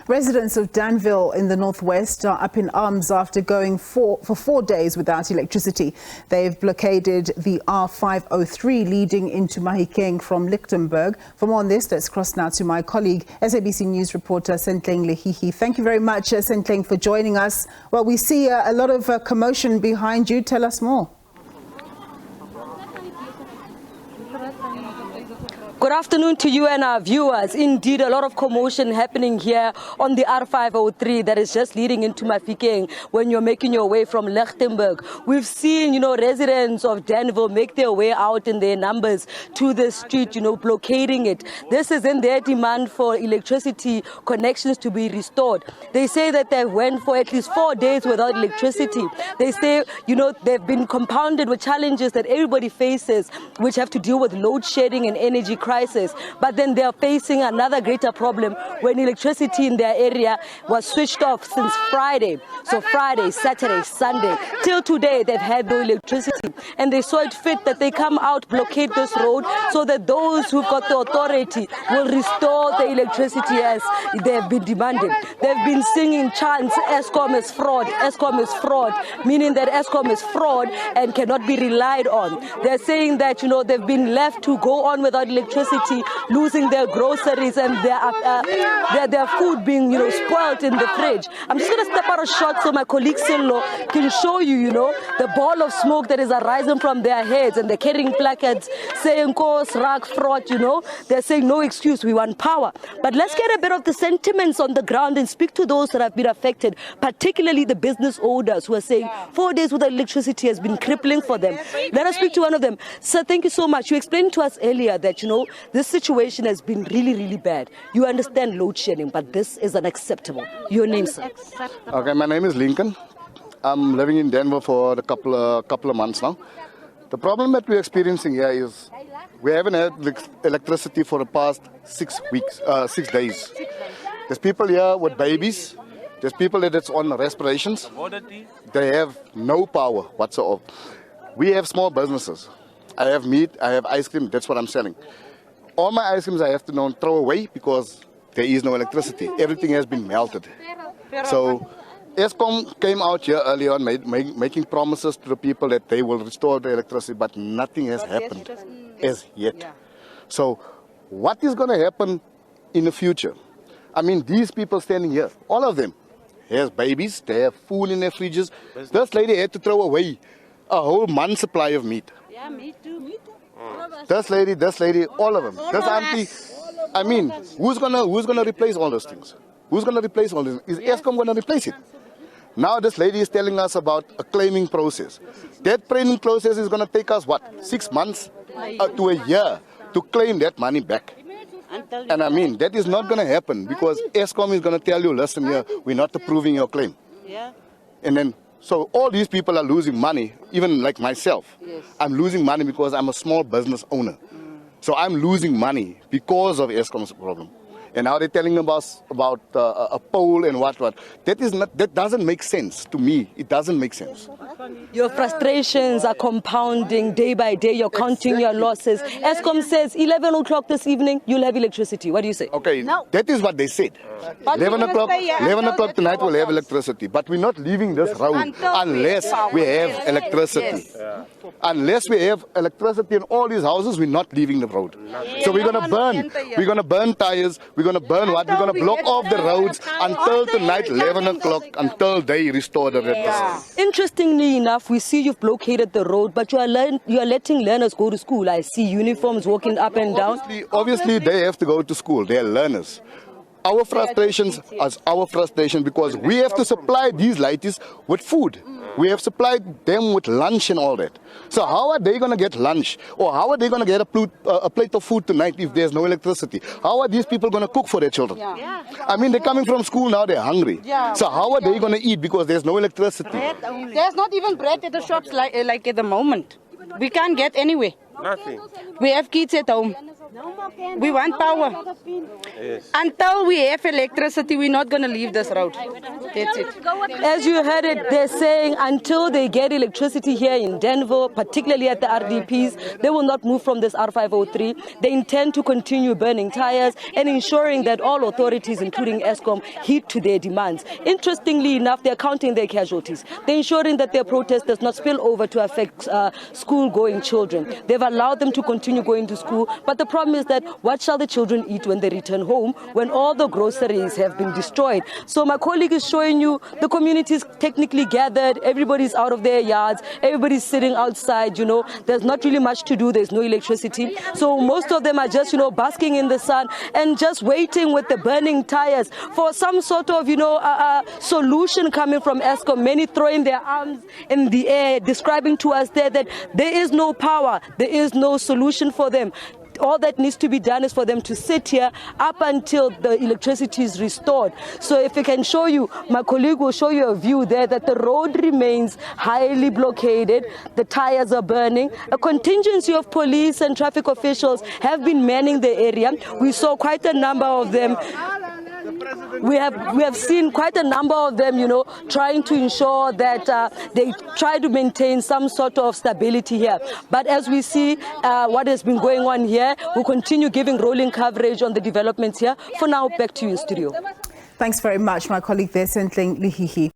Residents of Danville in the northwest are up in arms after going for 4 days without electricity. They've blockaded the R503 leading into Mahikeng from Lichtenburg. For more on this, let's cross now to my colleague, SABC News reporter Sentleeng Lehihi. Thank you very much, Sentleeng, for joining us. Well, we see a lot of commotion behind you. Tell us more. Good afternoon to you and our viewers. Indeed, a lot of commotion happening here on the R503 that is just leading into Mahikeng when you're making your way from Lichtenburg. We've seen, residents of Danville make their way out in their numbers to the street, blockading it. This is in their demand for electricity connections to be restored. They say that they went for at least 4 days without electricity. They say, they've been compounded with challenges that everybody faces, which have to deal with load shedding and energy crisis. But then they are facing another greater problem when electricity in their area was switched off since Friday. So Friday, Saturday, Sunday, till today they've had no electricity. And they saw it fit that they come out, blockade this road so that those who've got the authority will restore the electricity as they have been demanding. They've been singing chants, Eskom is fraud, Eskom is fraud, meaning that Eskom is fraud and cannot be relied on. They're saying that, they've been left to go on without electricity, losing their groceries and their food being, spoiled in the fridge. I'm just going to step out a shot so my colleague Silo can show you, the ball of smoke that is arising from their heads, and they're carrying placards saying, "Course, rag, fraud," They're saying, "No excuse, we want power." But let's get a bit of the sentiments on the ground and speak to those that have been affected, particularly the business owners who are saying 4 days without electricity has been crippling for them. Let us speak to one of them. Sir, thank you so much. You explained to us earlier that, this situation has been really, really bad. You understand load shedding, but this is unacceptable. Your name, sir? Okay, my name is Lincoln. I'm living in Denver for a couple of months now. The problem that we're experiencing here is we haven't had electricity for the past 6 days. There's people here with babies. There's people that's on respirations. They have no power whatsoever. We have small businesses. I have meat, I have ice cream, that's what I'm selling. All my ice creams I have to throw away because there is no electricity. Everything has been melted. So Eskom came out here earlier on making promises to the people that they will restore the electricity, but nothing has happened as yet. So what is going to happen in the future? I mean, these people standing here, all of them, have babies, they have food in their fridges. This lady had to throw away a whole month's supply of meat. Yeah, me too. This lady, all of them. This auntie. I mean, who's gonna replace all those things? Who's gonna replace all this? Is Eskom gonna replace it? Now this lady is telling us about a claiming process. That claiming process is gonna take us what? 6 months to a year to claim that money back. And I mean, that is not gonna happen because Eskom is gonna tell you, listen here, we're not approving your claim. Yeah. And then, so all these people are losing money, even like myself. Yes. I'm losing money because I'm a small business owner. So I'm losing money because of Eskom's problem. And now they're telling us about a poll and what. That doesn't make sense to me. It doesn't make sense. Your frustrations are compounding day by day. You're counting your losses. Eskom says 11 o'clock this evening, you'll have electricity. What do you say? Okay, that is what they said. 11 o'clock tonight we'll have electricity. But we're not leaving this road unless we have electricity. Unless we have electricity in all these houses, we're not leaving the road. So we're going to burn. We're going to burn tires. We're going to burn what? We're going to block off the roads until tonight, 11 o'clock, until they restore the electricity. Interestingly enough, we see you've blockaded the road, but you are letting learners go to school. I see uniforms walking up and down. Obviously, they have to go to school. They are learners. Our frustrations is our frustration because we have to supply these lighties with food. We have supplied them with lunch and all that. So how are they going to get lunch? Or how are they going to get a plate of food tonight if there's no electricity? How are these people going to cook for their children? Yeah. I mean, they're coming from school now, they're hungry. Yeah. So how are they going to eat because there's no electricity? There's not even bread at the shops like at the moment. We can't get anywhere. Nothing. We have kids at home. We want power. Until we have electricity, we're not going to leave this road. That's it. As you heard it, they're saying until they get electricity here in Danville, particularly at the RDPs, they will not move from this R503. They intend to continue burning tires and ensuring that all authorities, including Eskom, heed to their demands. Interestingly enough, they're counting their casualties. They're ensuring that their protest does not spill over to affect school-going children. They've allowed them to continue going to school, but the problem is that what shall the children eat when they return home when all the groceries have been destroyed? So my colleague is showing you the community is technically gathered, everybody's out of their yards, everybody's sitting outside, there's not really much to do, there's no electricity. So most of them are just, basking in the sun and just waiting with the burning tires for some sort of, solution coming from Eskom. Many throwing their arms in the air, describing to us there that there is no power, there is no solution for them. All that needs to be done is for them to sit here up until the electricity is restored. So if I can show you, my colleague will show you a view there that the road remains highly blockaded. The tires are burning. A contingency of police and traffic officials have been manning the area. We saw quite a number of them. We have seen quite a number of them, trying to ensure that they try to maintain some sort of stability here. But as we see what has been going on here, we'll continue giving rolling coverage on the developments here. For now, back to you in studio. Thanks very much, my colleague there, Sentleeng Lehihi.